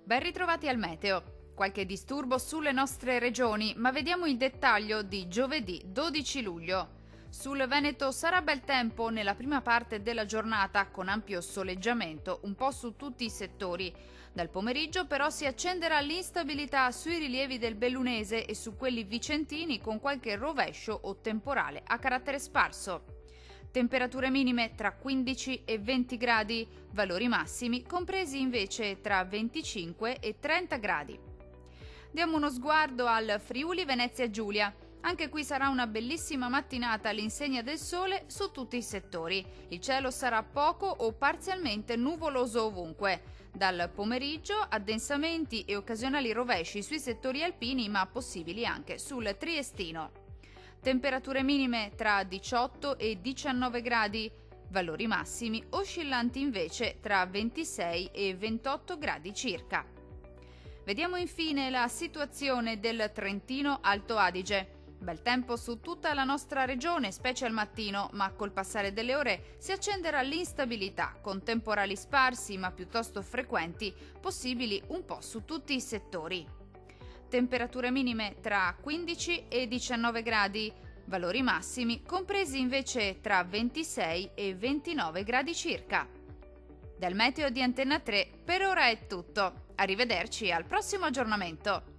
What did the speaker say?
Ben ritrovati al meteo. Qualche disturbo sulle nostre regioni, ma vediamo il dettaglio di giovedì 12 luglio. Sul Veneto sarà bel tempo nella prima parte della giornata con ampio soleggiamento un po' su tutti i settori. Dal pomeriggio però si accenderà l'instabilità sui rilievi del Bellunese e su quelli vicentini con qualche rovescio o temporale a carattere sparso. Temperature minime tra 15 e 20 gradi, valori massimi compresi invece tra 25 e 30 gradi. Diamo uno sguardo al Friuli Venezia Giulia. Anche qui sarà una bellissima mattinata all'insegna del sole su tutti i settori. Il cielo sarà poco o parzialmente nuvoloso ovunque. Dal pomeriggio addensamenti e occasionali rovesci sui settori alpini, ma possibili anche sul Triestino. Temperature minime tra 18 e 19 gradi, valori massimi oscillanti invece tra 26 e 28 gradi circa. Vediamo infine la situazione del Trentino Alto Adige. Bel tempo su tutta la nostra regione, specie al mattino, ma col passare delle ore si accenderà l'instabilità, con temporali sparsi ma piuttosto frequenti, possibili un po' su tutti i settori. Temperature minime tra 15 e 19 gradi, valori massimi compresi invece tra 26 e 29 gradi circa. Dal meteo di Antenna 3 per ora è tutto. Arrivederci al prossimo aggiornamento.